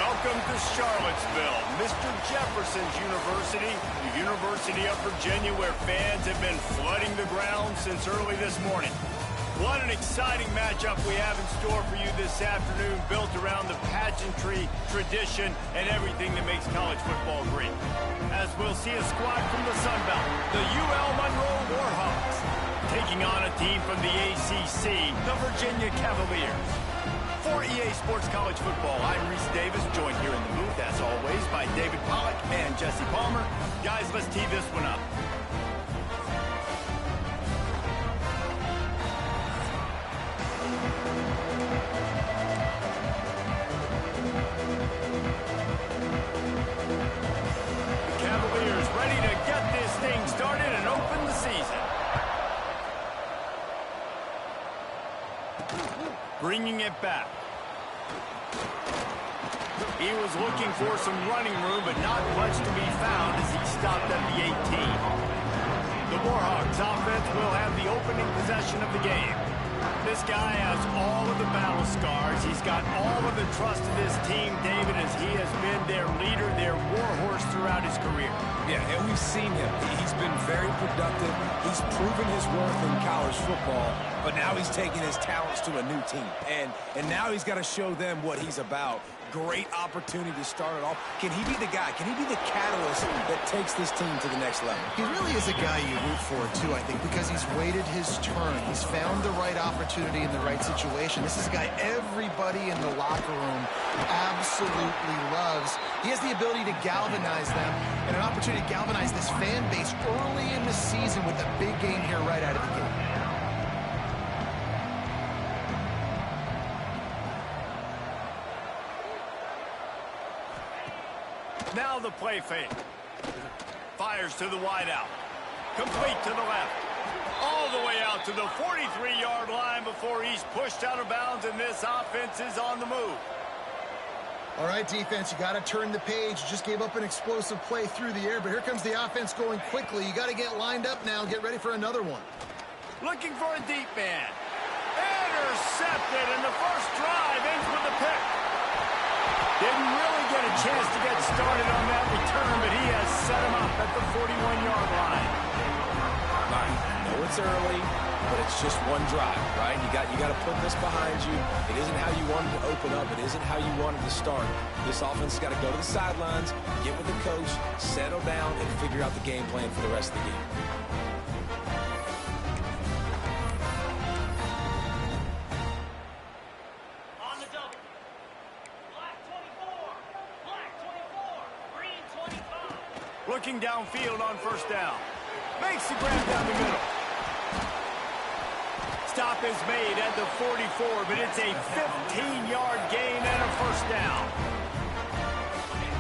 Welcome to Charlottesville, Mr. Jefferson's University, the University of Virginia, where fans have been flooding the ground since early this morning. What an exciting matchup we have in store for you this afternoon, built around the pageantry, tradition, and everything that makes college football great. As we'll see a squad from the Sun Belt, the ULM Warhawks, taking on a team from the ACC, the Virginia Cavaliers. For EA Sports College Football, I'm Reese Davis, joined here in the booth, as always, by David Pollack and Jesse Palmer. Guys, let's tee this one up. The Cavaliers ready to get this thing started and open the season. Bringing it back. He was looking for some running room, but not much to be found as he stopped at the 18. The Warhawks offense will have the opening possession of the game. This guy has all of the battle scars. He's got all of the trust of this team, David, as he has been their leader, their warhorse throughout his career. Yeah, and we've seen him. He's been very productive. He's proven his worth in college football, but now he's taking his talents to a new team. And now he's got to show them what he's about. Great opportunity to start it off. Can he be the guy? Can he be the catalyst that takes this team to the next level? He really is a guy you root for, too, I think, because he's waited his turn. He's found the right opportunity in the right situation. This is a guy everybody in the locker room absolutely loves. He has the ability to galvanize them and an opportunity to galvanize this fan base early in the season with a big game here right out of the gate. Now the play fake. Fires to the wideout. Complete to the left. All the way out to the 43-yard line before he's pushed out of bounds, and this offense is on the move. All right, defense, you got to turn the page. You just gave up an explosive play through the air, but here comes the offense going quickly. You got to get lined up now and get ready for another one. Looking for a deep man. Intercepted, and the first drive ends with a pick. Didn't really get a chance to get started on that return, but he has set him up at the 41-yard line. Right. I know it's early, but it's just one drive, right? You got to put this behind you. It isn't how you wanted to open up. It isn't how you wanted to start. This offense has got to go to the sidelines, get with the coach, settle down, and figure out the game plan for the rest of the game. Looking downfield on first down. Makes the grab down the middle. Stop is made at the 44, but it's a 15-yard gain and a first down.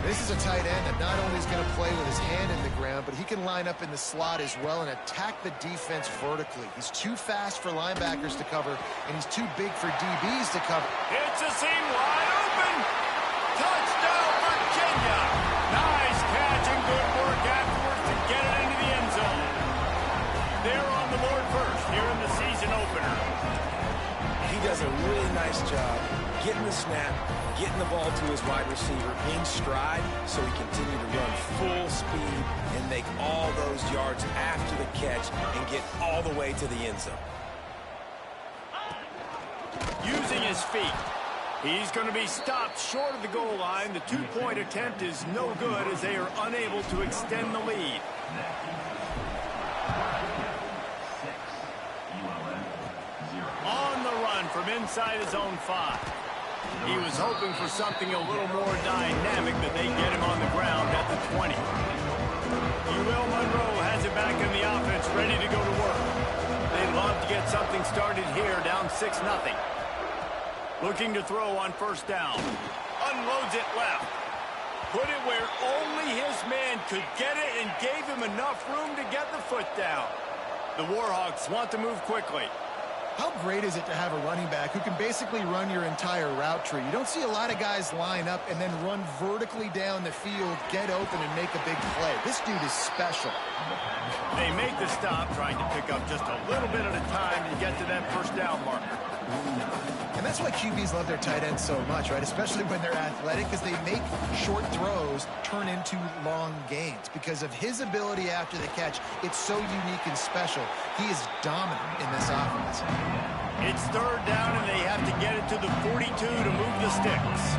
This is a tight end that not only is going to play with his hand in the ground, but he can line up in the slot as well and attack the defense vertically. He's too fast for linebackers to cover, and he's too big for DBs to cover. It's a seam wide open. Touchdown, Virginia. Nice catch and good work afterwards to get it into the end zone. They're on the board first here in the season opener. He does a really nice job getting the snap, getting the ball to his wide receiver in stride so he continue to run full speed and make all those yards after the catch and get all the way to the end zone. Using his feet. He's going to be stopped short of the goal line. The two-point attempt is no good as they are unable to extend the lead. On the run from inside his own 5. He was hoping for something a little more dynamic, but they get him on the ground at the 20. UL Monroe has it back in the offense, ready to go to work. They'd love to get something started here, down 6-0. Looking to throw on first down. Unloads it left. Put it where only his man could get it and gave him enough room to get the foot down. The Warhawks want to move quickly. How great is it to have a running back who can basically run your entire route tree? You don't see a lot of guys line up and then run vertically down the field, get open, and make a big play. This dude is special. They make the stop, trying to pick up just a little bit at a time to get to that first down marker. And that's why QBs love their tight ends so much, right? Especially when they're athletic, because they make short throws turn into long gains. Because of his ability after the catch, it's so unique and special. He is dominant in this offense. It's third down, and they have to get it to the 42 to move the sticks.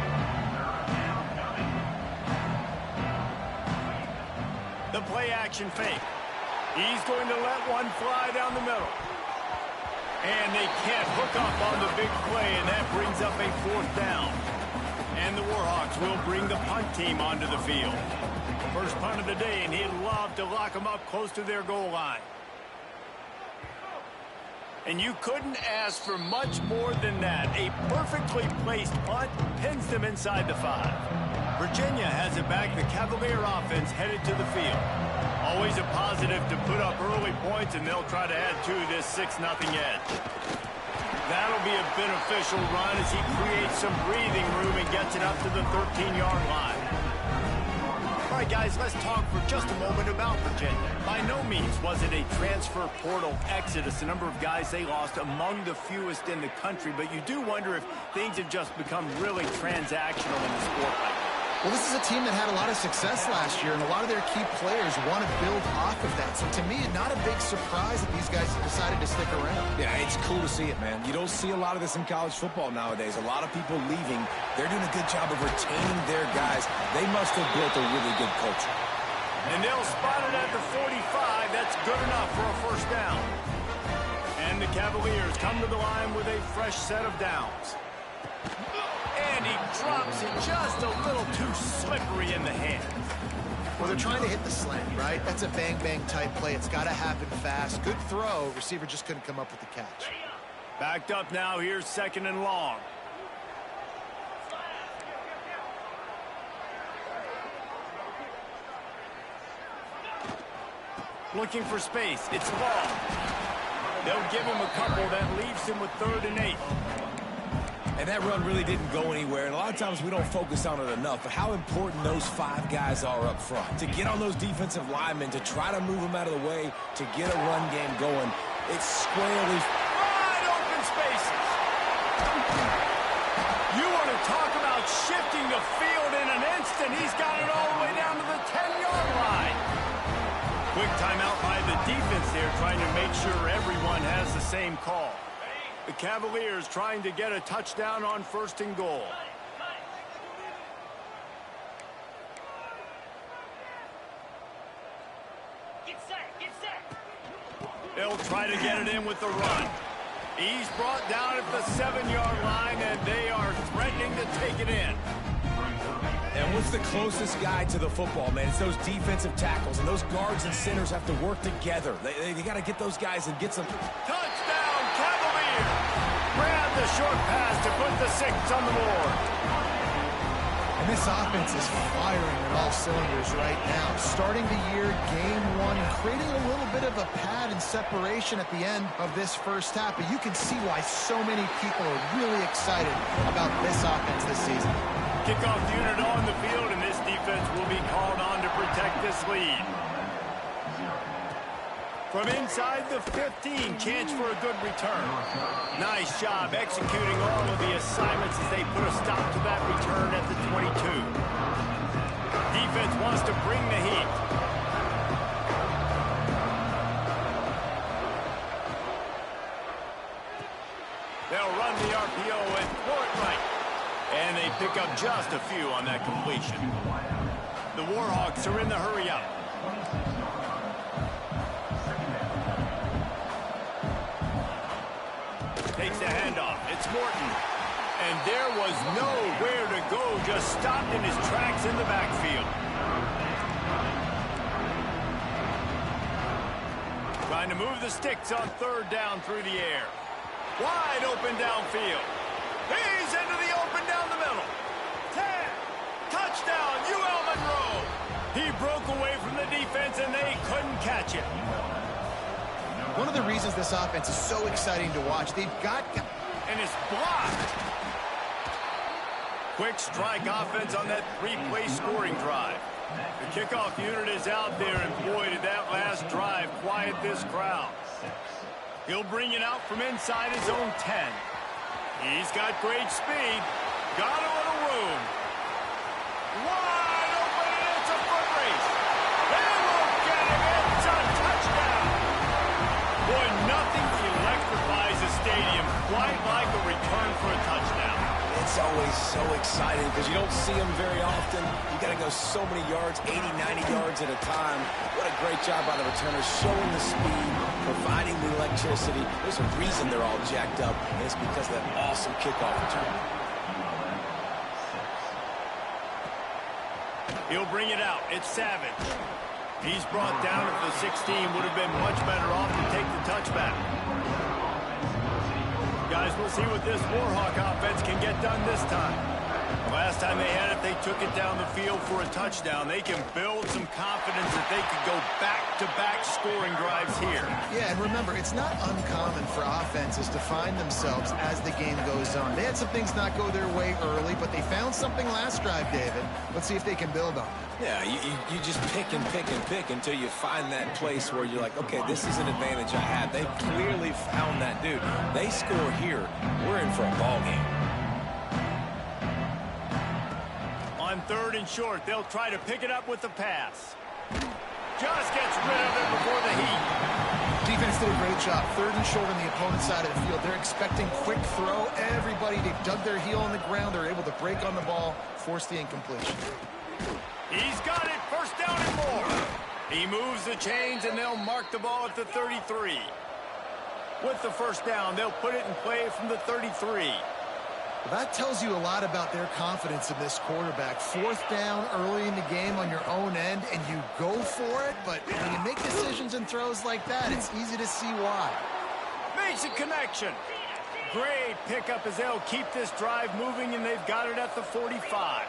The play action fake. He's going to let one fly down the middle. And they can't hook up on the big play, and that brings up a fourth down. And the Warhawks will bring the punt team onto the field. First punt of the day, and he'd love to lock them up close to their goal line. And you couldn't ask for much more than that. A perfectly placed punt pins them inside the 5. Virginia has it back. The Cavalier offense headed to the field. Always a positive to put up early points, and they'll try to add to this 6-0 edge. That'll be a beneficial run as he creates some breathing room and gets it up to the 13-yard line. All right, guys, let's talk for just a moment about Virginia. By no means was it a transfer portal exodus. The number of guys they lost among the fewest in the country, but you do wonder if things have just become really transactional in the sport like that. Well, this is a team that had a lot of success last year, and a lot of their key players want to build off of that. So to me, not a big surprise that these guys decided to stick around. Yeah, it's cool to see it, man. You don't see a lot of this in college football nowadays. A lot of people leaving. They're doing a good job of retaining their guys. They must have built a really good culture. And they'll spot it at the 45. That's good enough for a first down. And the Cavaliers come to the line with a fresh set of downs. And he drops it just a little too slippery in the hand. Well, they're trying to hit the slant, right? That's a bang-bang type play. It's got to happen fast. Good throw. Receiver just couldn't come up with the catch. Backed up now. Here's 2nd and long. Looking for space. It's long. They'll give him a couple. That leaves him with 3rd and 8. And that run really didn't go anywhere. And a lot of times we don't focus on it enough, but how important those 5 guys are up front. To get on those defensive linemen, to try to move them out of the way, to get a run game going. It's squarely wide open spaces. You want to talk about shifting the field in an instant. He's got it all the way down to the 10-yard line. Quick timeout by the defense there, trying to make sure everyone has the same call. The Cavaliers trying to get a touchdown on 1st and goal. Get set. They'll try to get it in with the run. He's brought down at the 7-yard line, and they are threatening to take it in. And what's the closest guy to the football, man? It's those defensive tackles, and those guards and centers have to work together. They got to get those guys and get some. Touchdown, Cavaliers! Grab the short pass to put the 6 on the board. And this offense is firing on all cylinders right now. Starting the year, game 1, and creating a little bit of a pad and separation at the end of this first half. But you can see why so many people are really excited about this offense this season. Kickoff unit on the field, and this defense will be called on to protect this lead. From inside the 15, chance for a good return. Nice job executing all of the assignments as they put a stop to that return at the 22. Defense wants to bring the heat. They'll run the RPO and throw it right. And they pick up just a few on that completion. The Warhawks are in the hurry up. Takes the handoff. It's Morton. And there was nowhere to go. Just stopped in his tracks in the backfield. Trying to move the sticks on 3rd down through the air. Wide open downfield. He's into the open down the middle. 10. Touchdown, UL Monroe. He broke away from the defense, and they couldn't catch it. One of the reasons this offense is so exciting to watch, they've got... And it's blocked. Quick strike offense on that 3-play scoring drive. The kickoff unit is out there, and boy, did that last drive quiet this crowd. He'll bring it out from inside his own 10. He's got great speed. Got a little room. Wide open, and it's a foot race. They won't get him. It's a touchdown. Boy, nothing electrifies a stadium quite like a return for a touchdown. It's always so exciting because you don't see them very often. You got to go so many yards, 80, 90 yards at a time. What a great job by the returners, showing the speed, providing the electricity. There's a reason they're all jacked up, and it's because of that awesome kickoff return. He'll bring it out. It's Savage. He's brought down at the 16. Would have been much better off to take the touchback. Guys, we'll see what this Warhawk offense can get done this time. The last time they had it, they took it down the field for a touchdown. They can build some confidence that they could go back-to-back scoring drives here. Yeah, and remember, it's not uncommon for offenses to find themselves as the game goes on. They had some things not go their way early, but they found something last drive, David. Let's see if they can build on it. Yeah, you just pick and pick and pick until you find that place where you're like, okay, this is an advantage I have. They clearly found that dude. They score here, we're in for a ball game. On 3rd and short, they'll try to pick it up with the pass. Just gets rid of it before the heat. Defense did a great job. 3rd and short on the opponent's side of the field. They're expecting quick throw. Everybody, they dug their heel on the ground. They're able to break on the ball, force the incompletion. He's got it. First down and more. He moves the chains, and they'll mark the ball at the 33. With the first down, they'll put it in play from the 33. Well, that tells you a lot about their confidence in this quarterback. 4th down early in the game on your own end, and you go for it, but when you make decisions and throws like that, it's easy to see why. Makes a connection. Great pickup as they'll keep this drive moving, and they've got it at the 45.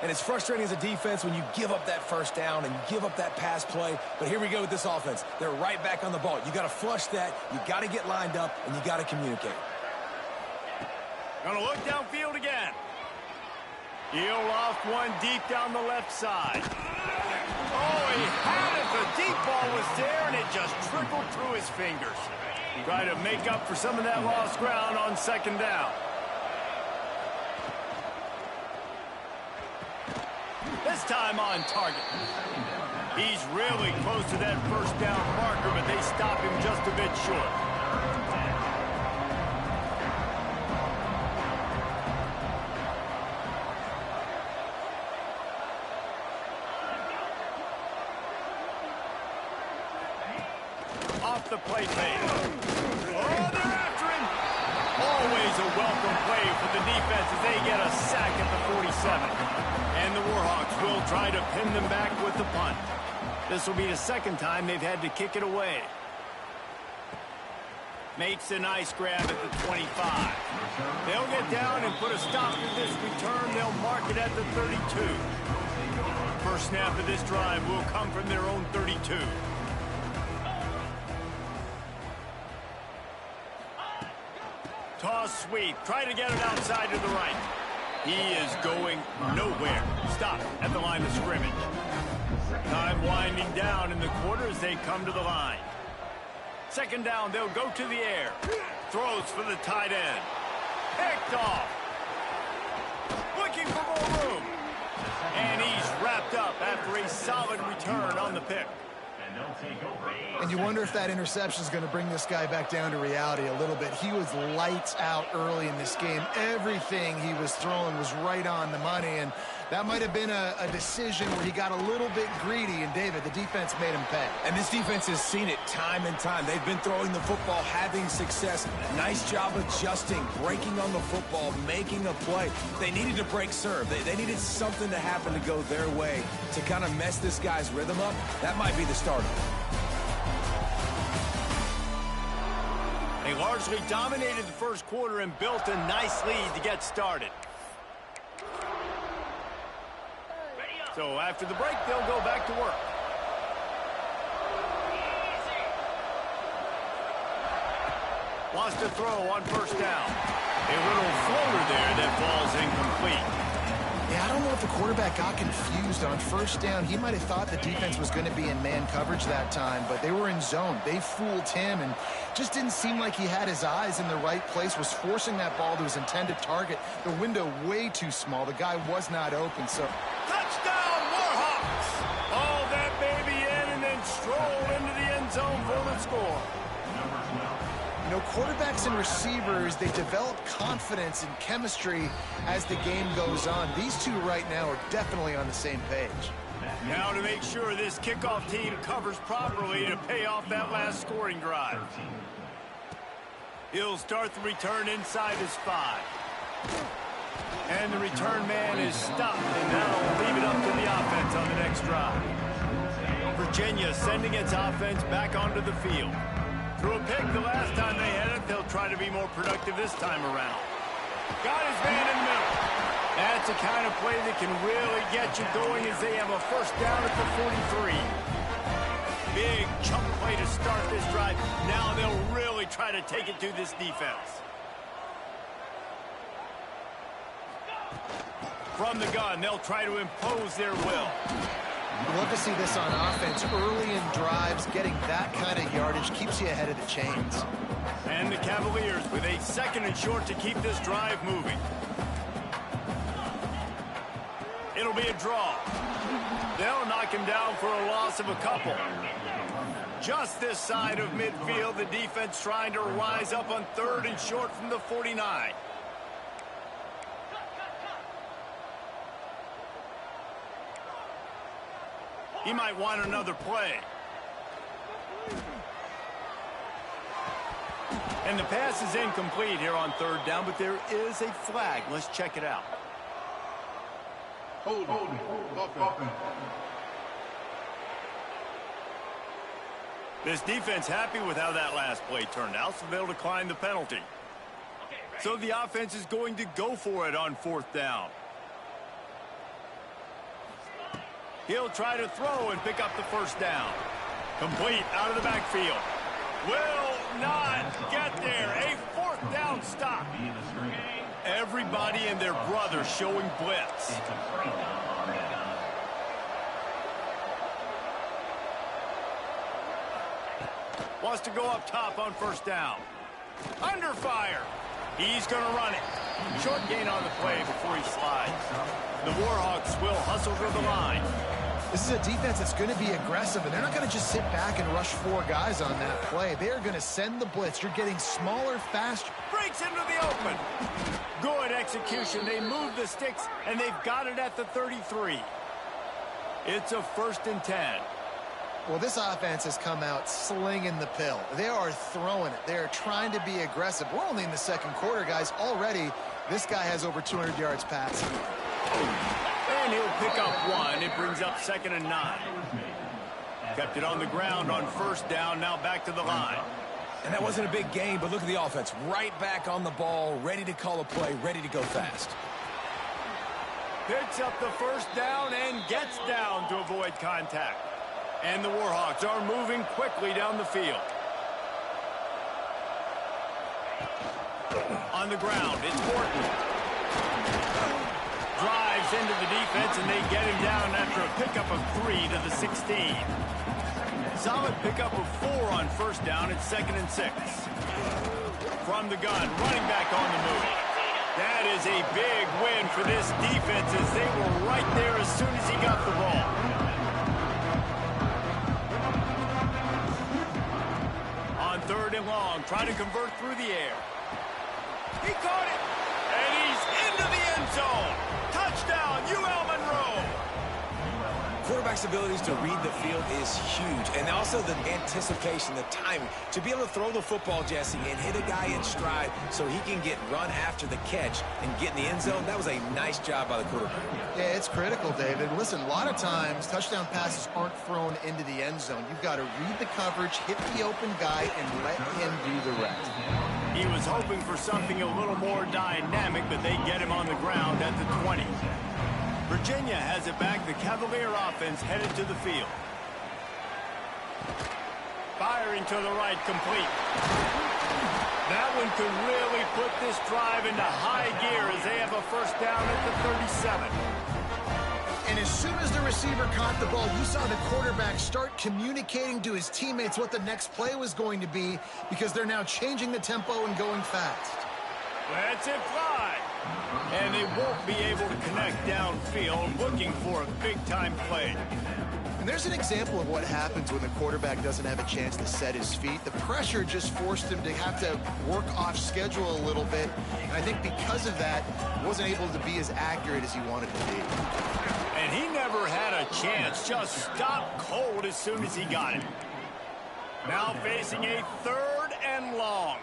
And it's frustrating as a defense when you give up that first down and give up that pass play. But here we go with this offense. They're right back on the ball. You got to flush that. You got to get lined up, and you got to communicate. Gonna look downfield again. He'll loft one deep down the left side. Oh, he had it. The deep ball was there, and it just trickled through his fingers. Try to make up for some of that lost ground on 2nd down. This time on target. He's really close to that first down marker, but they stop him just a bit short. Off the play fake. Oh, they're after him. Always a welcome play for the defense as they get a sack at the 47. And the Warhawks will try to pin them back with the punt. This will be the 2nd time they've had to kick it away. Makes a nice grab at the 25. They'll get down and put a stop to this return. They'll mark it at the 32. First snap of this drive will come from their own 32. Toss sweep. Try to get it outside to the right. He is going nowhere. Stop at the line of scrimmage. Time winding down in the quarter as they come to the line. 2nd down, they'll go to the air. Throws for the tight end. Picked off. Looking for more room. And he's wrapped up after a solid return on the pick. And you wonder if that interception is going to bring this guy back down to reality a little bit. He was lights out early in this game. Everything he was throwing was right on the money, and that might have been a decision where he got a little bit greedy, and David, the defense made him pay. And this defense has seen it time and time. They've been throwing the football, having success. Nice job adjusting, breaking on the football, making a play. They needed to break serve. They needed something to happen to go their way to kind of mess this guy's rhythm up. That might be the starter. They largely dominated the first quarter and built a nice lead to get started. So after the break, they'll go back to work. Wants to throw on first down. A little floater there that falls incomplete. Yeah, I don't know if the quarterback got confused on first down. He might have thought the defense was going to be in man coverage that time, but they were in zone. They fooled him and just didn't seem like he had his eyes in the right place, was forcing that ball to his intended target. The window way too small. The guy was not open, so... Touchdown, Warhawks! Haul that baby in and then stroll into the end zone for the score. You know, quarterbacks and receivers, they develop confidence and chemistry as the game goes on. These two right now are definitely on the same page. Now to make sure this kickoff team covers properly to pay off that last scoring drive. He'll start the return inside his 5. And the return man is stopped, and that'll leave it up to the offense on the next drive. Virginia sending its offense back onto the field. Threw a pick the last time they had it. They'll try to be more productive this time around. Got his man in the middle. That's the kind of play that can really get you going as they have a first down at the 43. Big chunk play to start this drive. Now they'll really try to take it to this defense. From the gun, they'll try to impose their will. We'd love to see this on offense. Early in drives, getting that kind of yardage keeps you ahead of the chains. And the Cavaliers with a 2nd and short to keep this drive moving. It'll be a draw. They'll knock him down for a loss of a couple. Just this side of midfield, the defense trying to rise up on 3rd and short from the 49. He might want another play. And the pass is incomplete here on 3rd down, but there is a flag. Let's check it out. Hold. This defense happy with how that last play turned out, so they'll decline the penalty. So the offense is going to go for it on 4th down. He'll try to throw and pick up the first down. Complete out of the backfield. Will not get there. A 4th down stop. Everybody and their brother showing blitz. Wants to go up top on 1st down. Under fire. He's going to run it. Short gain on the play before he slides. The Warhawks will hustle to the line. This is a defense that's going to be aggressive, and they're not going to just sit back and rush 4 guys on that play. They are going to send the blitz. You're getting smaller, faster. Breaks into the open. Good execution. They move the sticks, and they've got it at the 33. It's a 1st and 10. Well, this offense has come out slinging the pill. They are throwing it. They are trying to be aggressive. We're only in the 2nd quarter, guys. Already, this guy has over 200 yards passing. And he'll pick up 1. It brings up 2nd and 9. Kept it on the ground on 1st down. Now back to the line. And that wasn't a big gain, but look at the offense. Right back on the ball, ready to call a play, ready to go fast. Picks up the 1st down and gets down to avoid contact. And the Warhawks are moving quickly down the field. On the ground, it's Morton. Drives into the defense, and they get him down after a pickup of 3 to the 16. Solid pickup of 4 on 1st down. It's 2nd and 6. From the gun, running back on the move. That is a big win for this defense as they were right there as soon as he got the ball. On 3rd and long, trying to convert through the air. He caught it, and he's into the end zone. Touchdown, UL Monroe. Quarterback's abilities to read the field is huge, and also the anticipation, the timing. To be able to throw the football, Jesse, and hit a guy in stride so he can get run after the catch and get in the end zone, that was a nice job by the quarterback. Yeah, it's critical, David. Listen, a lot of times, touchdown passes aren't thrown into the end zone. You've got to read the coverage, hit the open guy, and let him do the rest. He was hoping for something a little more dynamic, but they get him on the ground at the 20. Virginia has it back. The Cavalier offense headed to the field. Fires firing to the right, complete. That one could really put this drive into high gear as they have a first down at the 37. And as soon as the receiver caught the ball, you saw the quarterback start communicating to his teammates what the next play was going to be, because they're now changing the tempo and going fast. Lets it fly. And they won't be able to connect downfield, looking for a big-time play. And there's an example of what happens when the quarterback doesn't have a chance to set his feet. The pressure just forced him to have to work off schedule a little bit. And I think because of that, he wasn't able to be as accurate as he wanted to be. And he never had a chance, just stopped cold as soon as he got it. Now facing a 3rd and long.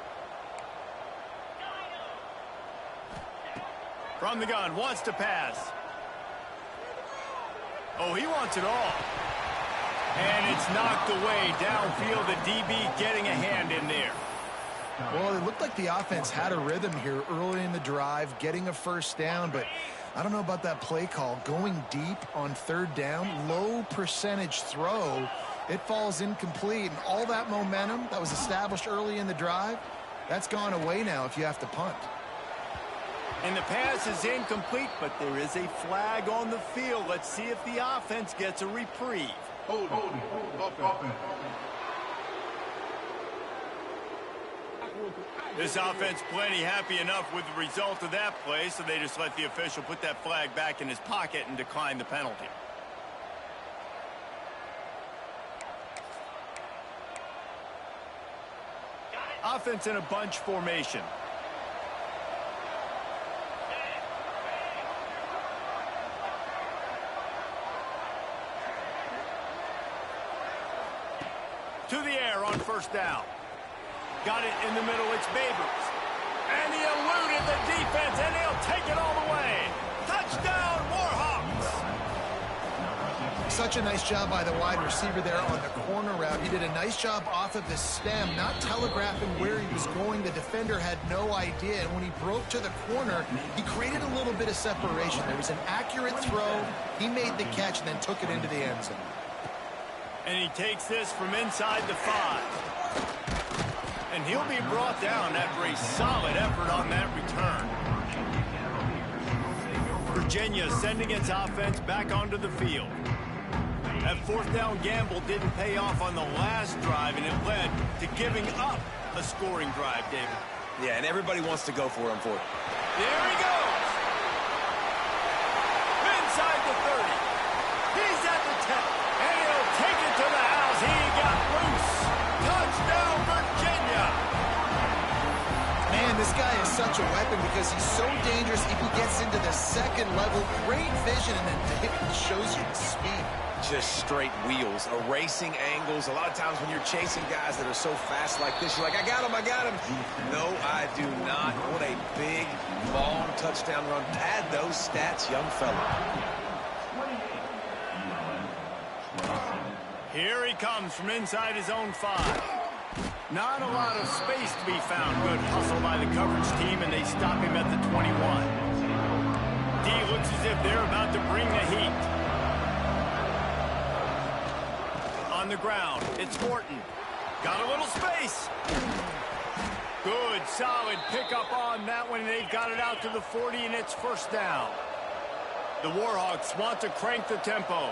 From the gun, wants to pass. Oh, he wants it all. And it's knocked away downfield. The DB getting a hand in there. Well, it looked like the offense had a rhythm here early in the drive, getting a first down, but I don't know about that play call. Going deep on 3rd down, low percentage throw, it falls incomplete. And all that momentum that was established early in the drive, that's gone away now if you have to punt. And the pass is incomplete, but there is a flag on the field. Let's see if the offense gets a reprieve. Hold offense. This offense plenty happy enough with the result of that play, so they just let the official put that flag back in his pocket and decline the penalty. Offense in a bunch formation. To the air on first down. Got it in the middle, it's Babers. And he eluded the defense, and he'll take it all the way. Touchdown, Warhawks! Such a nice job by the wide receiver there on the corner route. He did a nice job off of the stem, not telegraphing where he was going. The defender had no idea, and when he broke to the corner, he created a little bit of separation. There was an accurate throw. He made the catch and then took it into the end zone. And he takes this from inside the 5. And he'll be brought down after a solid effort on that return. Virginia sending its offense back onto the field. That 4th down gamble didn't pay off on the last drive, and it led to giving up a scoring drive, David. Yeah, and everybody wants to go for him for it. There he goes. Inside the 30. He's at the 10. And he'll take it to the house. He got loose. Touchdown, Virginia. Man, this guy is such a weapon because he's so dangerous if he gets into the 2nd level. Great vision, and then David shows you the speed. Just straight wheels, erasing angles. A lot of times when you're chasing guys that are so fast like this, you're like, I got him. No, I do not. What a big, long touchdown run. Pad those stats, young fella. Here he comes from inside his own 5. Not a lot of space to be found. Good hustle by the coverage team, and they stop him at the 21. D looks as if they're about to bring the heat. On the ground, it's Morton. Got a little space. Good, solid pickup on that one, and they've got it out to the 40, and it's first down. The Warhawks want to crank the tempo.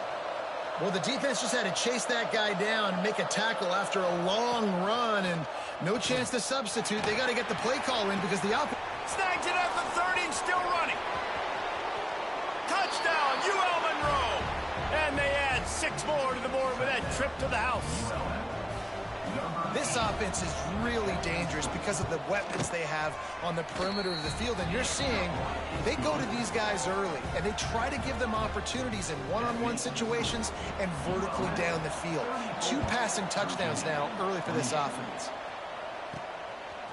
Well, the defense just had to chase that guy down and make a tackle after a long run, and no chance to substitute. They got to get the play call in because the offense Snags it at the 30 and still running. Touchdown, ULM. And they add 6 more to the board with that trip to the house. This offense is really dangerous because of the weapons they have on the perimeter of the field. And you're seeing they go to these guys early, and they try to give them opportunities in one-on-one situations and vertically down the field. 2 passing touchdowns now early for this offense.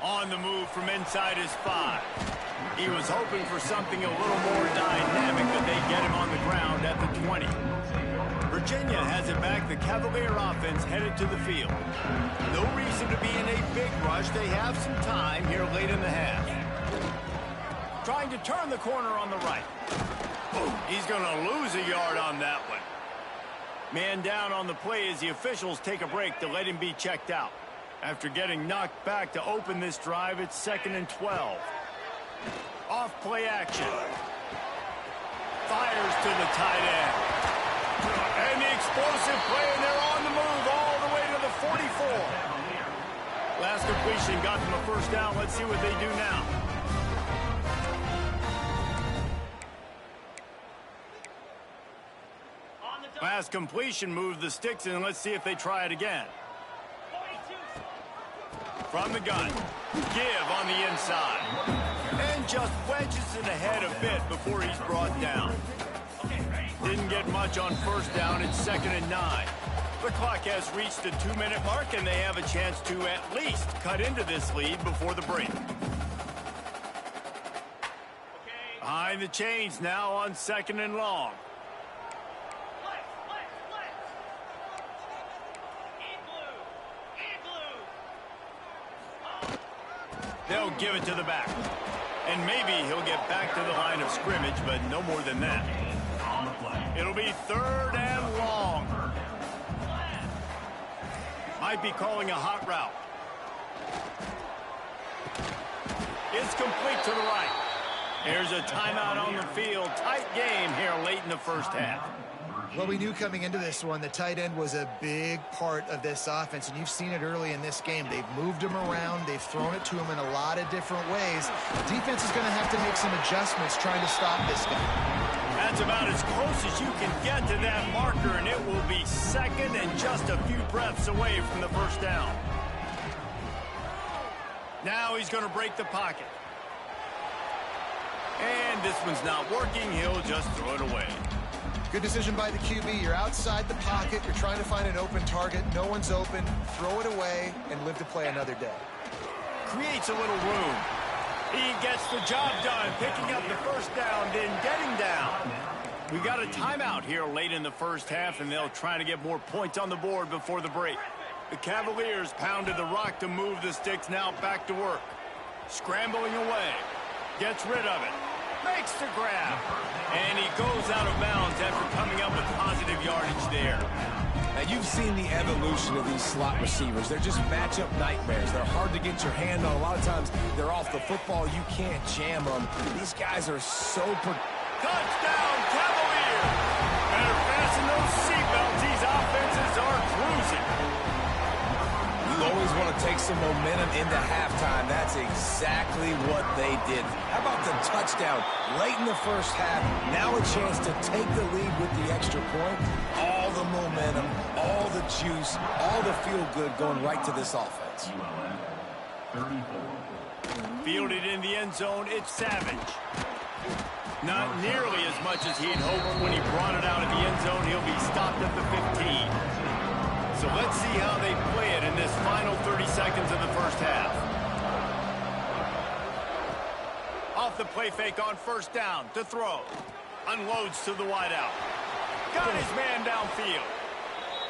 On the move from inside his 5. He was hoping for something a little more dynamic, but they get him on the ground at the 20. Virginia has it back. The Cavalier offense headed to the field. No reason to be in a big rush. They have some time here late in the half. Trying to turn the corner on the right. He's going to lose a yard on that one. Man down on the play as the officials take a break to let him be checked out. After getting knocked back to open this drive, it's 2nd and 12. Off play action. Fires to the tight end. And the explosive play, and they're on the move all the way to the 44. Last completion got them a first down. Let's see what they do now. Last completion moved the sticks in. Let's see if they try it again. From the gun. Give on the inside. And just wedges it ahead a bit before he's brought down. Didn't get much on first down. It's 2nd and 9. The clock has reached the 2-minute mark, and they have a chance to at least cut into this lead before the break. Behind the chains now on 2nd and long. They'll give it to the back. And maybe he'll get back to the line of scrimmage, but no more than that. It'll be 3rd and long. Might be calling a hot route. It's complete to the right. There's a timeout on the field. Tight game here late in the first half. Well, we knew coming into this one, the tight end was a big part of this offense, and you've seen it early in this game. They've moved him around. They've thrown it to him in a lot of different ways. Defense is going to have to make some adjustments trying to stop this guy. That's about as close as you can get to that marker, and it will be 2nd and just a few breaths away from the first down. Now he's going to break the pocket. And this one's not working. He'll just throw it away. Good decision by the QB. You're outside the pocket. You're trying to find an open target. No one's open. Throw it away and live to play another day. Creates a little room. He gets the job done, picking up the first down, then getting down. We've got a timeout here late in the first half, and they'll try to get more points on the board before the break. The Cavaliers pounded the rock to move the sticks, now back to work. Scrambling away. Gets rid of it. Makes the grab. And he goes out of bounds after coming up with positive yardage there. Now, you've seen the evolution of these slot receivers. They're just matchup nightmares. They're hard to get your hand on. A lot of times, they're off the football. You can't jam them. These guys are so... Touchdown, Cavaliers! Better fasten those seatbelts. These offenses are cruising. You always want to take some momentum into halftime. That's exactly what they did. How about the touchdown late in the first half? Now a chance to take the lead with the extra point. All the momentum, all the juice, all the feel-good going right to this offense. Fielded in the end zone, it's Savage. Not nearly as much as he'd hoped. When he brought it out of the end zone, he'll be stopped at the 15. So let's see how they play it in this final 30 seconds of the first half. Off the play fake on first down to throw. Unloads to the wideout. Got his man downfield.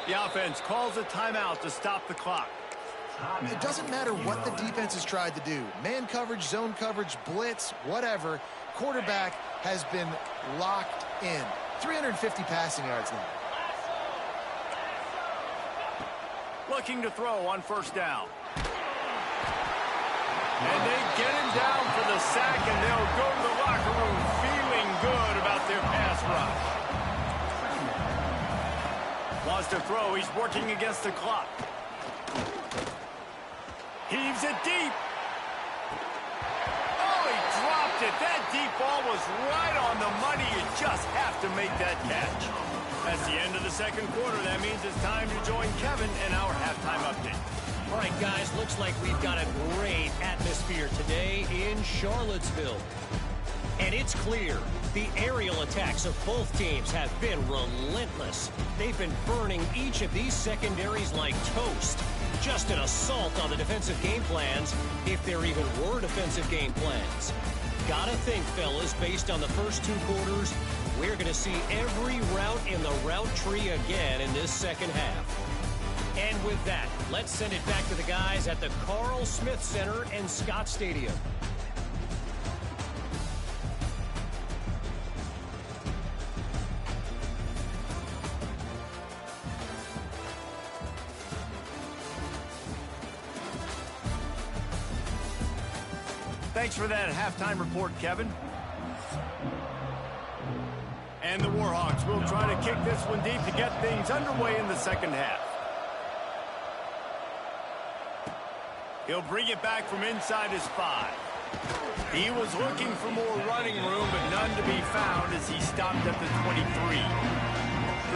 The offense calls a timeout to stop the clock. It doesn't matter what the defense has tried to do. Man coverage, zone coverage, blitz, whatever. Quarterback has been locked in. 350 passing yards now. Looking to throw on first down. And they get him down for the sack, and they'll go to the locker room feeling good about their pass rush. Lost a throw. He's working against the clock. Heaves it deep. Oh, he dropped it. That deep ball was right on the money. You just have to make that catch. That's the end of the second quarter. That means it's time to join Kevin in our halftime update. All right, guys, looks like we've got a great atmosphere today in Charlottesville. And it's clear the aerial attacks of both teams have been relentless. They've been burning each of these secondaries like toast. Just an assault on the defensive game plans, if there even were defensive game plans. Gotta think, fellas, based on the first two quarters, we're going to see every route in the route tree again in this second half. And with that, let's send it back to the guys at the Carl Smith Center and Scott Stadium. Thanks for that halftime report, Kevin. And the Warhawks will try to kick this one deep to get things underway in the second half. He'll bring it back from inside his 5. He was looking for more running room, but none to be found as he stopped at the 23.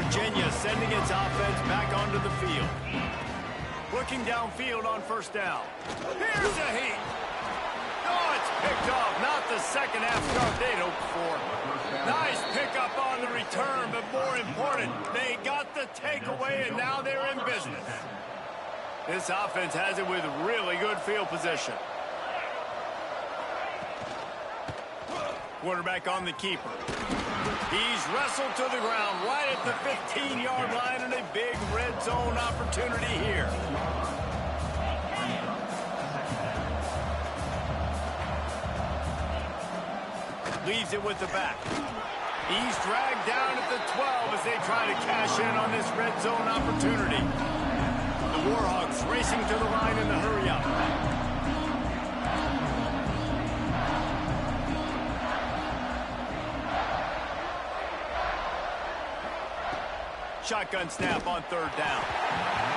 Virginia sending its offense back onto the field. Looking downfield on first down. Here's a heat. Oh, it's picked off. Not the second half start they'd hoped for. Nice pickup on the return, but more important, they got the takeaway, and now they're in business. This offense has it with really good field position. Quarterback on the keeper. He's wrestled to the ground right at the 15-yard line, and a big red zone opportunity here. Leaves it with the back. He's dragged down at the 12 as they try to cash in on this red zone opportunity. The Warhawks racing to the line in the hurry-up. Shotgun snap on third down.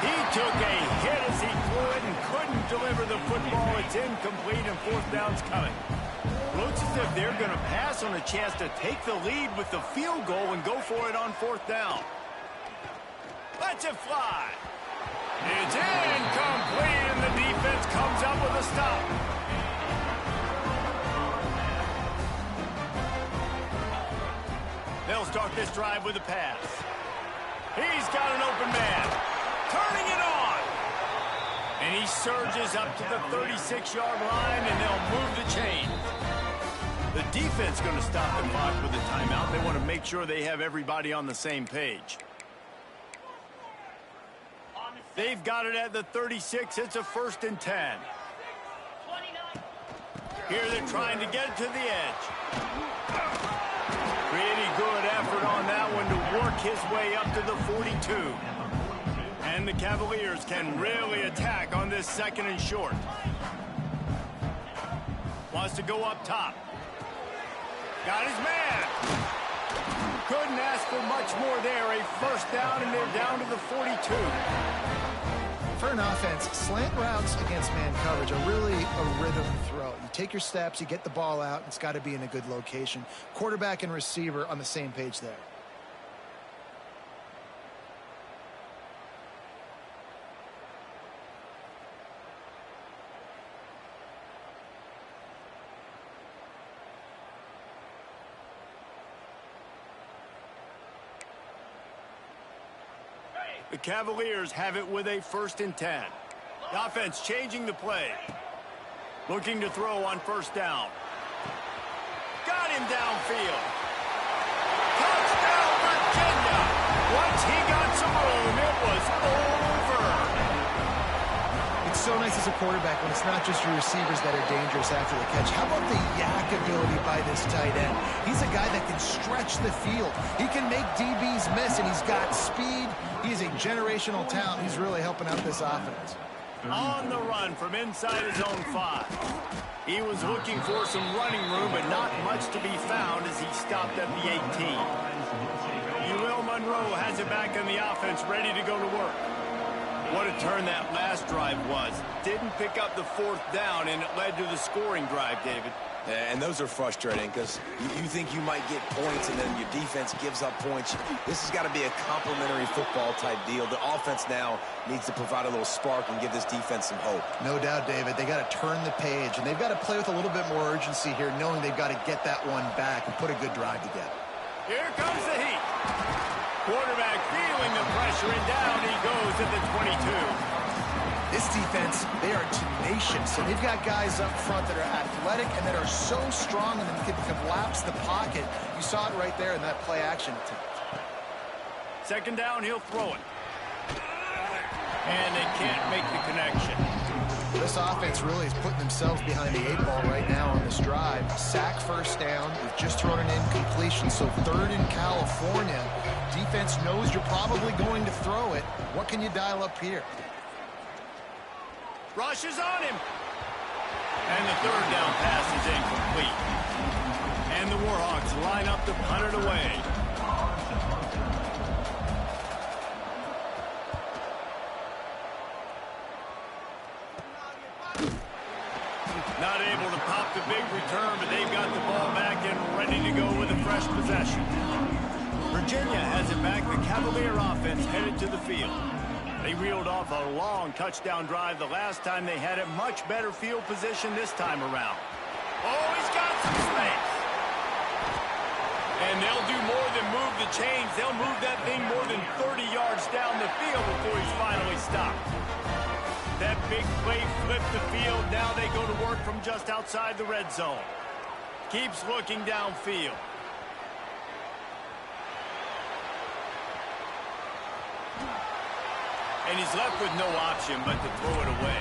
He took a hit as he threw it and couldn't deliver the football. It's incomplete and fourth down's coming. Looks as if they're going to pass on a chance to take the lead with the field goal and go for it on fourth down. Lets it fly. It's incomplete, and the defense comes up with a stop. They'll start this drive with a pass. He's got an open man. Turning it on. And he surges up to the 36-yard line, and they'll move the chain. The defense going to stop the clock with a timeout. They want to make sure they have everybody on the same page. They've got it at the 36. It's a 1st and 10. Here they're trying to get it to the edge. Pretty good effort on that one to work his way up to the 42. And the Cavaliers can really attack on this 2nd and short. Wants to go up top. Got his man. Couldn't ask for much more there. A 1st down, and they're down to the 42. For an offense, slant routes against man coverage are really a rhythm throw. You take your steps, you get the ball out, it's got to be in a good location. Quarterback and receiver on the same page there. The Cavaliers have it with a 1st and 10. The offense changing the play. Looking to throw on 1st down. Got him downfield. Touchdown, Virginia! Once he got some room, it was over. It's so nice as a quarterback when it's not just your receivers that are dangerous after the catch. How about the yak ability by this tight end? He's a guy that can stretch the field. He can make DBs miss, and he's got speed. He's a generational talent. He's really helping out this offense. On the run from inside his own 5. He was looking for some running room, but not much to be found as he stopped at the 18. ULM Monroe has it back on the offense, ready to go to work. What a turn that last drive was. Didn't pick up the 4th down, and it led to the scoring drive, David. And those are frustrating because you think you might get points and then your defense gives up points. This has got to be a complementary football type deal. The offense now needs to provide a little spark and give this defense some hope. No doubt, David. They got to turn the page, and they've got to play with a little bit more urgency here, knowing they've got to get that one back and put a good drive together. Here comes the heat. Quarterback feeling the pressure, and down he goes at the 22. This defense, they are tenacious, and they've got guys up front that are athletic and that are so strong and can collapse the pocket. You saw it right there in that play action attempt. 2nd down, he'll throw it. And they can't make the connection. This offense really is putting themselves behind the 8 ball right now on this drive. Sack 1st down. We've just thrown an incompletion, so 3rd in California. Defense knows you're probably going to throw it. What can you dial up here? Rushes on him. And the third down pass is incomplete. And the Warhawks line up to punt it away. Not able to pop the big return, but they've got the ball back and ready to go with a fresh possession. Virginia has it back. The Cavalier offense headed to the field. They reeled off a long touchdown drive the last time they had it. Much better field position this time around. Oh, he's got some space. And they'll do more than move the chains. They'll move that thing more than 30 yards down the field before he's finally stopped. That big play flipped the field. Now they go to work from just outside the red zone. Keeps looking downfield. And he's left with no option but to throw it away.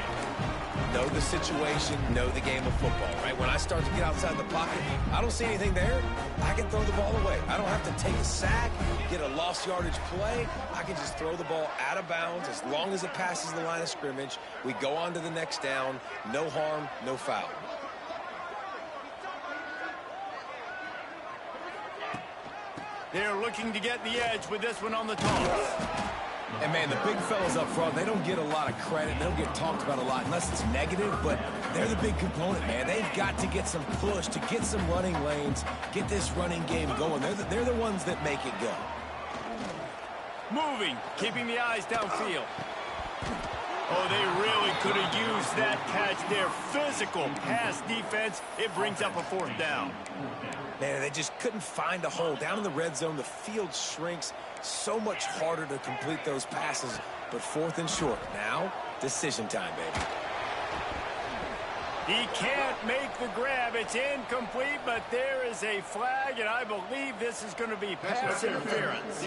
Know the situation, know the game of football, right? When I start to get outside the pocket, I don't see anything there, I can throw the ball away. I don't have to take a sack, get a lost yardage play. I can just throw the ball out of bounds as long as it passes the line of scrimmage. We go on to the next down. No harm, no foul. They're looking to get the edge with this one on the toss. And, man, the big fellas up front, they don't get a lot of credit. They don't get talked about a lot unless it's negative, but they're the big component, man. They've got to get some push, to get some running lanes, get this running game going. They're the ones that make it go. Moving, keeping the eyes downfield. Oh, they really could have used that catch there. Physical pass defense. It brings up a fourth down. Man, they just couldn't find a hole. Down in the red zone, the field shrinks. So much harder to complete those passes, but fourth and short. Now, decision time, baby. He can't make the grab. It's incomplete, but there is a flag, and I believe this is going to be pass interference.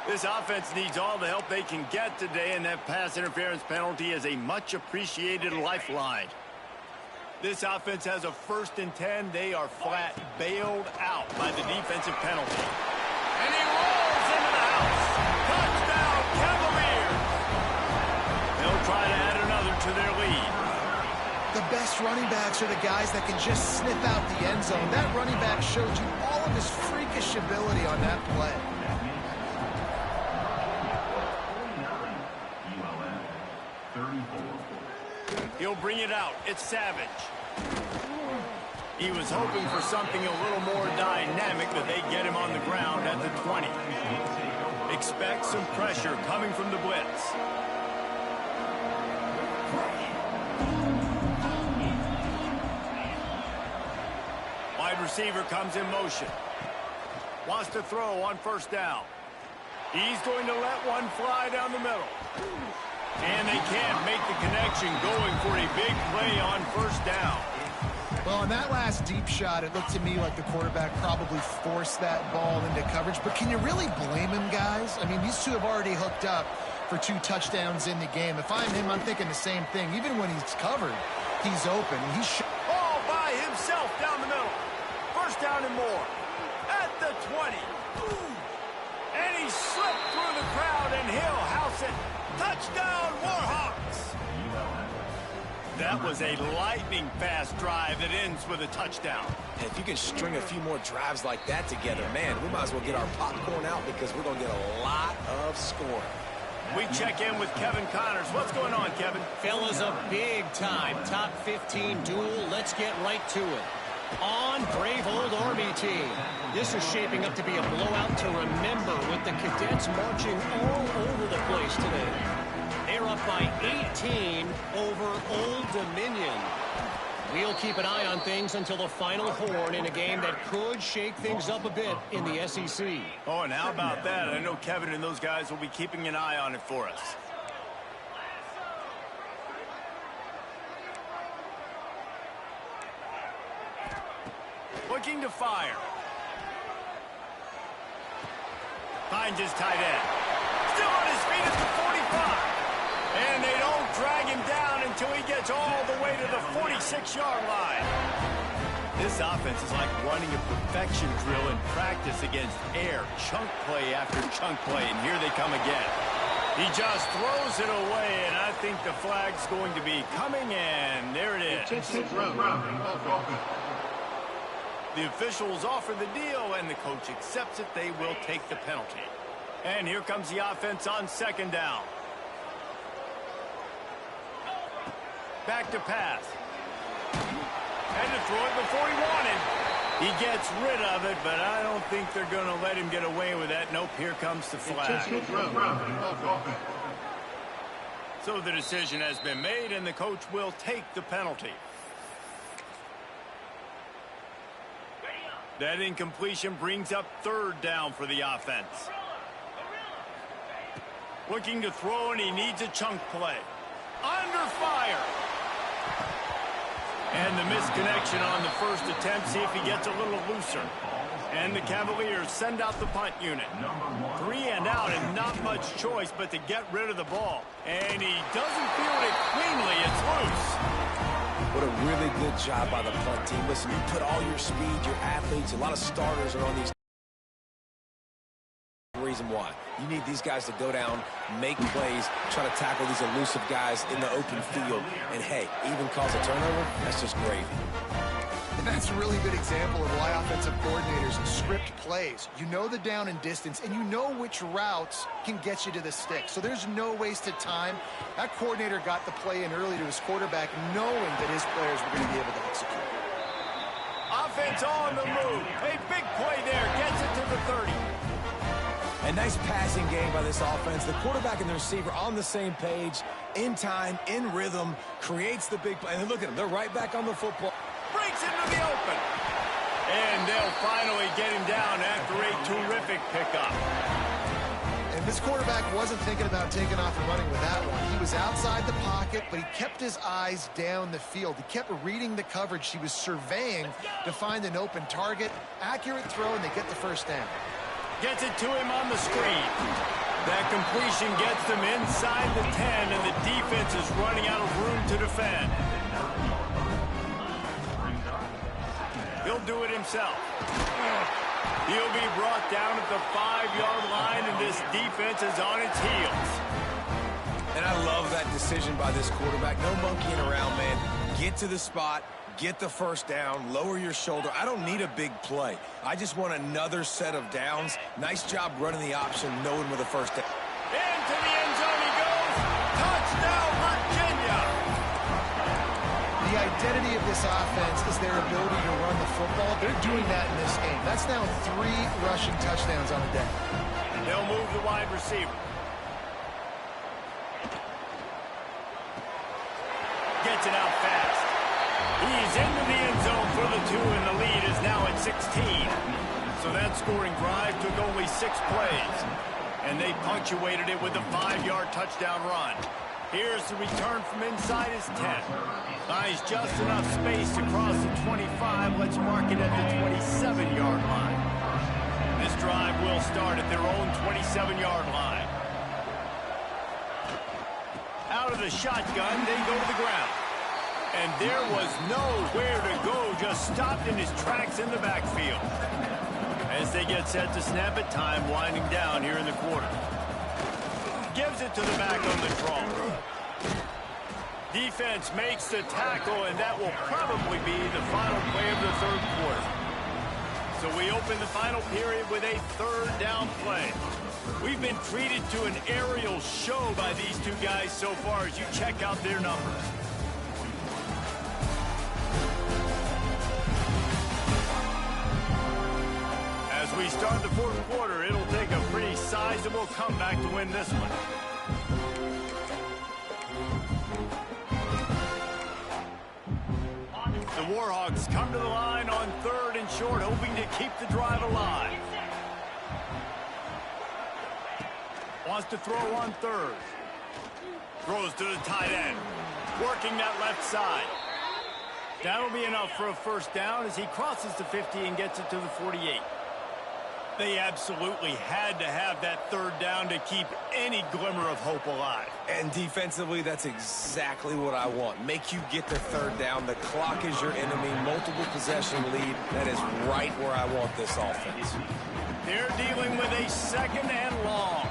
This offense needs all the help they can get today, and that pass interference penalty is a much appreciated lifeline. This offense has a 1st and 10. They are flat bailed out by the defensive penalty. And he rolls into the house. Touchdown, Cavaliers. They'll try to add another to their lead. The best running backs are the guys that can just sniff out the end zone. That running back showed you all of his freakish ability on that play. He'll bring it out. It's Savage. He was hoping for something a little more dynamic, but they get him on the ground at the 20. Expect some pressure coming from the blitz. Wide receiver comes in motion. Wants to throw on 1st down. He's going to let one fly down the middle. And they can't make the connection, going for a big play on 1st down. Well, on that last deep shot, it looked to me like the quarterback probably forced that ball into coverage. But can you really blame him, guys? I mean, these two have already hooked up for 2 touchdowns in the game. If I'm him, I'm thinking the same thing. Even when he's covered, he's open. He's all by himself down the middle. 1st down and more. At the 20. And he slipped through the crowd, and he'll house it. Touchdown, Warhawks! That was a lightning-fast drive that ends with a touchdown. And if you can string a few more drives like that together, man, we might as well get our popcorn out because we're going to get a lot of scoring. We check in with Kevin Connors. What's going on, Kevin? Fellas, a big-time top 15 duel. Let's get right to it. On brave old Army team. This is shaping up to be a blowout to remember with the cadets marching all over the place today. They're up by 18 over Old Dominion. We'll keep an eye on things until the final horn in a game that could shake things up a bit in the SEC. Oh, and how about that? I know Kevin and those guys will be keeping an eye on it for us. Looking to fire. Finds his tight end. Still on his feet at the 45. And they don't drag him down until he gets all the way to the 46-yard line. This offense is like running a perfection drill in practice against air. Chunk play after chunk play, and here they come again. He just throws it away, and I think the flag's going to be coming in. There it is. The officials offer the deal, and the coach accepts it. They will take the penalty. And here comes the offense on second down. Back to pass. And to throw it before he wanted. He gets rid of it, but I don't think they're going to let him get away with that. Nope, here comes the flag. So the decision has been made, and the coach will take the penalty. That incompletion brings up third down for the offense. Looking to throw, and he needs a chunk play. Under fire. And the misconnection on the first attempt. See if he gets a little looser. And the Cavaliers send out the punt unit. 3 and out, and not much choice but to get rid of the ball. And he doesn't field it cleanly. It's loose. What a really good job by the punt team. Listen, you put all your speed, your athletes, a lot of starters are on these. Reason why. You need these guys to go down, make plays, try to tackle these elusive guys in the open field. And, hey, even cause a turnover, that's just gravy. And that's a really good example of why offensive coordinators script plays. You know the down and distance, and you know which routes can get you to the stick. So there's no wasted time. That coordinator got the play in early to his quarterback, knowing that his players were going to be able to execute. Offense on the move. A big play there. Gets it to the 30. A nice passing game by this offense. The quarterback and the receiver on the same page, in time, in rhythm, creates the big play. And look at them. They're right back on the football. Breaks into the open. And they'll finally get him down after a terrific pickup. And this quarterback wasn't thinking about taking off and running with that one. He was outside the pocket, but he kept his eyes down the field. He kept reading the coverage. He was surveying to find an open target. Accurate throw, and they get the first down. Gets it to him on the screen. That completion gets them inside the 10, and the defense is running out of room to defend. He'll do it himself. He'll be brought down at the 5-yard line, and this defense is on its heels. And I love that decision by this quarterback. No monkeying around, man. Get to the spot. Get the first down, lower your shoulder. I don't need a big play. I just want another set of downs. Nice job running the option, knowing where the first down. Into the end zone he goes. Touchdown, Virginia. The identity of this offense is their ability to run the football. They're doing that in this game. That's now 3 rushing touchdowns on the day. They'll move the wide receiver. Gets it out fast. He's into the end zone for the 2, and the lead is now at 16. So that scoring drive took only 6 plays, and they punctuated it with a 5-yard touchdown run. Here's the return from inside his 10. Buys just enough space to cross the 25. Let's mark it at the 27-yard line. This drive will start at their own 27-yard line. Out of the shotgun, they go to the ground. And there was nowhere to go, just stopped in his tracks in the backfield. As they get set to snap it, time winding down here in the quarter. Gives it to the back on the draw. Defense makes the tackle, and that will probably be the final play of the third quarter. So we open the final period with a third down play. We've been treated to an aerial show by these two guys so far as you check out their numbers. As we start the fourth quarter, it'll take a pretty sizable comeback to win this one. The Warhawks come to the line on 3rd and short, hoping to keep the drive alive. Wants to throw on 3rd. Throws to the tight end. Working that left side. That'll be enough for a first down as he crosses the 50 and gets it to the 48. They absolutely had to have that third down to keep any glimmer of hope alive. And defensively, that's exactly what I want. Make you get the third down. The clock is your enemy. Multiple possession lead. That is right where I want this offense. They're dealing with a 2nd and long.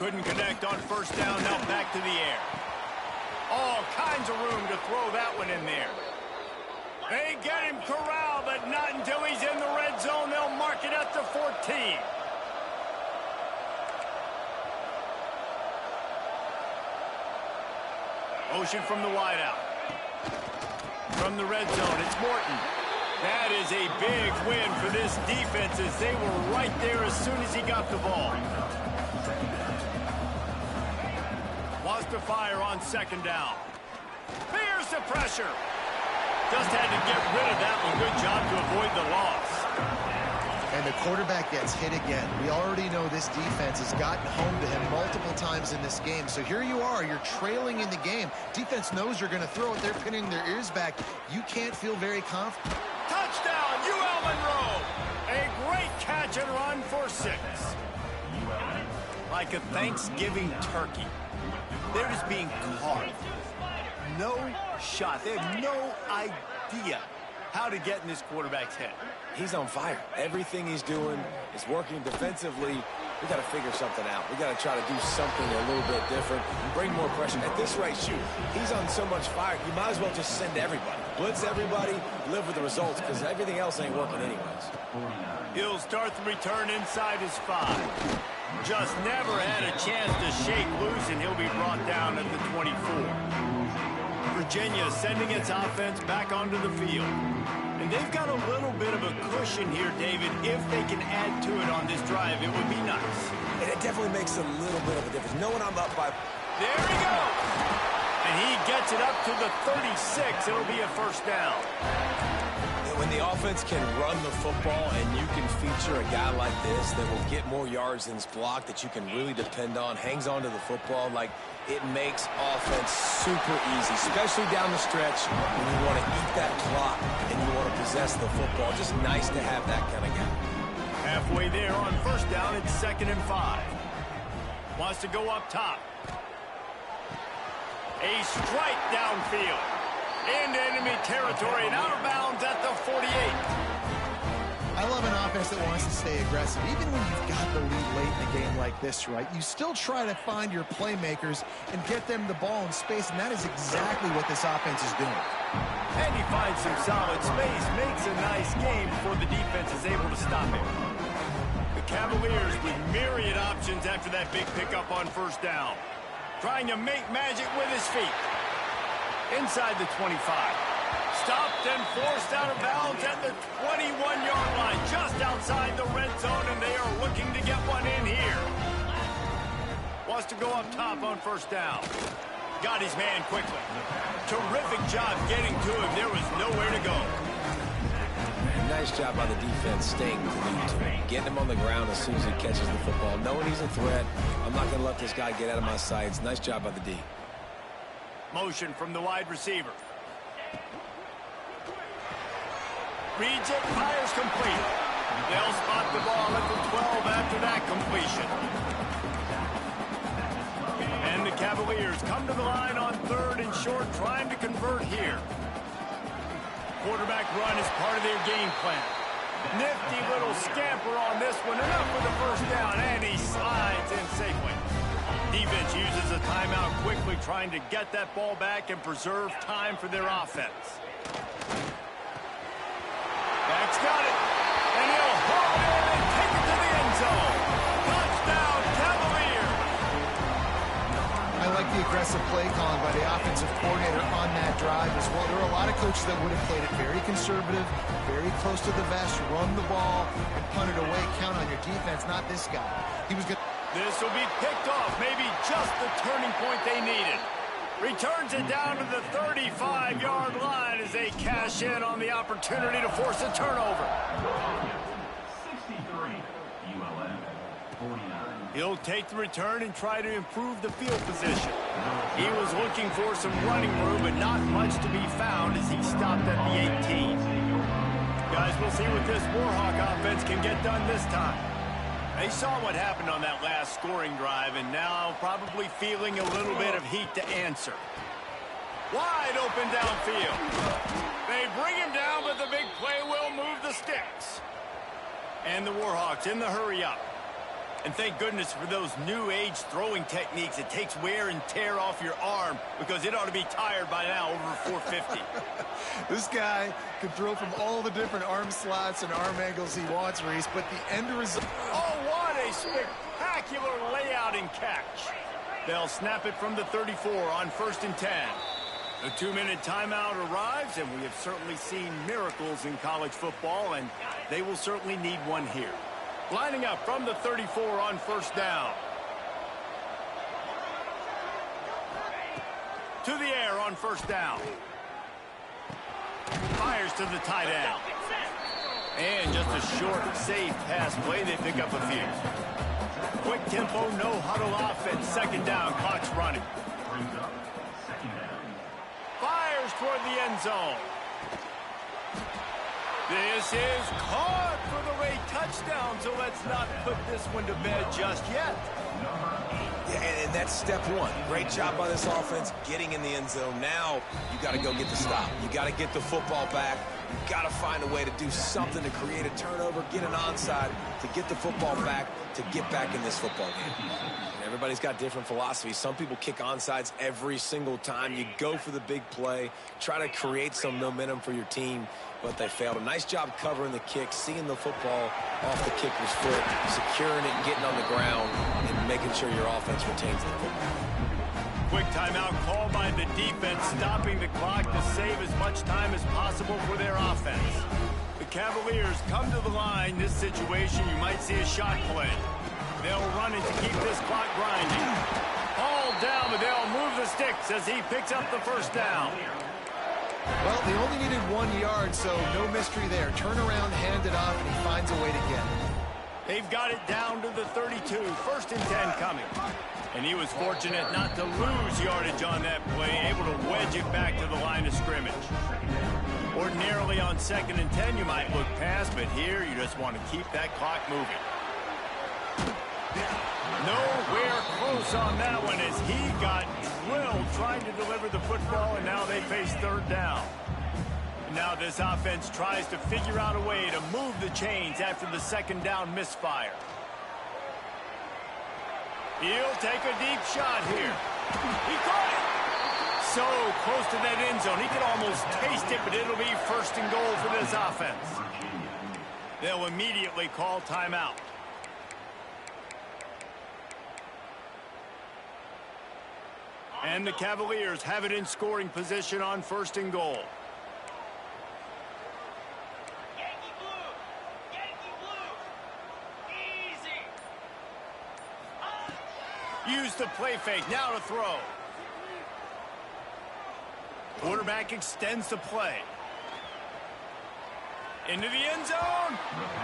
Couldn't connect on first down. Now back to the air. All kinds of room to throw that one in there. They get him corralled, but not until he's in the red zone. They'll mark it at the 14. Motion from the wideout. From the red zone, it's Morton. That is a big win for this defense as they were right there as soon as he got the ball. Wants to fire on second down. Fears the pressure. Just had to get rid of that one. Good job to avoid the loss. And the quarterback gets hit again. We already know this defense has gotten home to him multiple times in this game. So here you are. You're trailing in the game. Defense knows you're going to throw it. They're pinning their ears back. You can't feel very confident. Touchdown, UL Monroe. A great catch and run for 6. Like a Thanksgiving turkey. They're just being carved. No shot. They have no idea how to get in this quarterback's head. He's on fire. Everything he's doing is working defensively. We got to figure something out. We got to try to do something a little bit different and bring more pressure. At this rate, shoot, he's on so much fire, you might as well just send everybody. Blitz everybody, live with the results, because everything else ain't working anyways. He'll start the return inside his 5. Just never had a chance to shake loose, and he'll be brought down at the 24. Virginia sending its offense back onto the field. And they've got a little bit of a cushion here, David. If they can add to it on this drive, it would be nice. And it definitely makes a little bit of a difference. Knowing I'm up by... There he goes. And he gets it up to the 36. It'll be a first down. And when the offense can run the football and you can feature a guy like this that will get more yards than his block, that you can really depend on, hangs on to the football, like, it makes offense super easy, especially down the stretch when you want to eat that clock and you want to possess the football. Just nice to have that kind of guy. Halfway there on first down, it's 2nd and 5. Wants to go up top. A strike downfield. Into enemy territory and out of bounds at the 48. I love an offense that wants to stay aggressive. Even when you've got the lead late in a game like this, right, you still try to find your playmakers and get them the ball in space, and that is exactly what this offense is doing. And he finds some solid space, makes a nice game before the defense is able to stop him. The Cavaliers with myriad options after that big pickup on first down. Trying to make magic with his feet. Inside the 25. Stopped and forced out of bounds at the 21-yard line, just outside the red zone, and they are looking to get one in here. Wants to go up top on first down. Got his man quickly. Terrific job getting to him. There was nowhere to go. Nice job by the defense staying glued to him, getting him on the ground as soon as he catches the football, knowing he's a threat. I'm not going to let this guy get out of my sights. Nice job by the D. Motion from the wide receiver. Reads it, fires complete. They'll spot the ball at the 12 after that completion. And the Cavaliers come to the line on 3rd and short, trying to convert here. Quarterback run is part of their game plan. Nifty little scamper on this one. Enough for the first down, and he slides in safely. Defense uses a timeout quickly, trying to get that ball back and preserve time for their offense. That's got it. And he'll haul it in and take it to the end zone. Touchdown, Cavaliers. I like the aggressive play calling by the offensive coordinator on that drive as well. There are a lot of coaches that would have played it very conservative, very close to the vest, run the ball, and punt it away. Count on your defense, not this guy. He was good. This will be picked off, maybe just the turning point they needed. Returns it down to the 35-yard line as they cash in on the opportunity to force a turnover. 63, ULM, 49. He'll take the return and try to improve the field position. He was looking for some running room, but not much to be found as he stopped at the 18. Guys, we'll see what this Warhawk offense can get done this time. They saw what happened on that last scoring drive, and now probably feeling a little bit of heat to answer. Wide open downfield. They bring him down, but the big play will move the sticks. And the Warhawks in the hurry up. And thank goodness for those new age throwing techniques. It takes wear and tear off your arm because it ought to be tired by now over 450. This guy could throw from all the different arm slots and arm angles he wants, Reese, but the end result... Oh, what a spectacular layout and catch. They'll snap it from the 34 on 1st and 10. The 2-minute timeout arrives, and we have certainly seen miracles in college football, and they will certainly need one here. Lining up from the 34 on 1st down. To the air on 1st down. Fires to the tight end. And just a short, safe pass play. They pick up a few. Quick tempo, no huddle offense. 2nd down, clock's running. Fires toward the end zone. This is caught for the late touchdown, so let's not put this one to bed just yet. Yeah, and that's step one. Great job by this offense getting in the end zone. Now you got to go get the stop. You got to get the football back. You got to find a way to do something to create a turnover, get an onside, to get the football back, to get back in this football game. And everybody's got different philosophies. Some people kick onsides every single time. You go for the big play, try to create some momentum for your team, but they failed. A nice job covering the kick, seeing the football off the kicker's foot, securing it, getting on the ground, and making sure your offense retains the football. Quick timeout called by the defense, stopping the clock to save as much time as possible for their offense. The Cavaliers come to the line. This situation, you might see a shot play. They'll run it to keep this clock grinding. All down, but they'll move the sticks as he picks up the 1st down. Well, they only needed 1 yard, so no mystery there. Turn around, hand it off, and he finds a way to get it. They've got it down to the 32. 1st and 10 coming. And he was fortunate not to lose yardage on that play, able to wedge it back to the line of scrimmage. Ordinarily on 2nd and 10, you might look past, but here you just want to keep that clock moving. Nowhere close on that one as he got drilled trying to deliver the football, and now they face 3rd down. Now this offense tries to figure out a way to move the chains after the 2nd down misfire. He'll take a deep shot here. He caught it. So close to that end zone. He could almost taste it, but it'll be 1st and goal for this offense. They'll immediately call timeout. And the Cavaliers have it in scoring position on 1st and goal. Yankee blue! Yankee blue! Easy! Use the play fake. Now to throw. Quarterback extends the play. Into the end zone.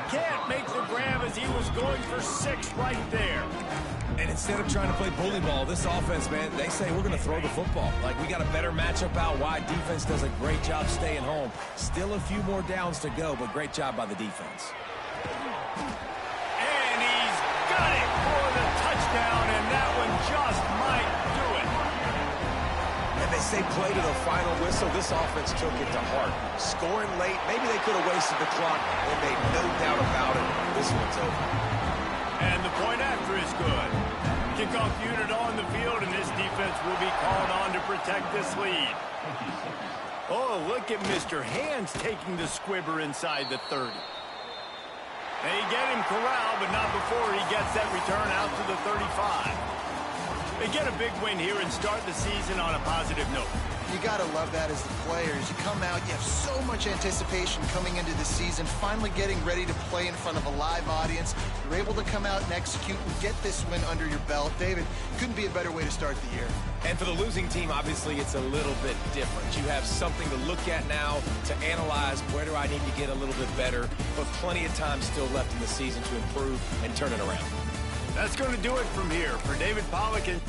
Can't make the grab as he was going for 6 right there. And instead of trying to play bully ball, this offense, man, they say we're going to throw the football. Like, we got a better matchup out wide. Defense does a great job staying home. Still a few more downs to go, but great job by the defense. And he's got it for the touchdown, and that one just might do it. And they say play to the final whistle. This offense took it to heart. Scoring late, maybe they could have wasted the clock. They made no doubt about it. This one's over. And the point after is good. Kickoff unit on the field, and this defense will be called on to protect this lead. Oh, look at Mr. Hands taking the squibber inside the 30. They get him corralled, but not before he gets that return out to the 35. They get a big win here and start the season on a positive note. You got to love that as the players. You come out, you have so much anticipation coming into the season, finally getting ready to play in front of a live audience. You're able to come out and execute and get this win under your belt. David, couldn't be a better way to start the year. And for the losing team, obviously, it's a little bit different. You have something to look at now to analyze where do I need to get a little bit better, but plenty of time still left in the season to improve and turn it around. That's going to do it from here. For David Pollack and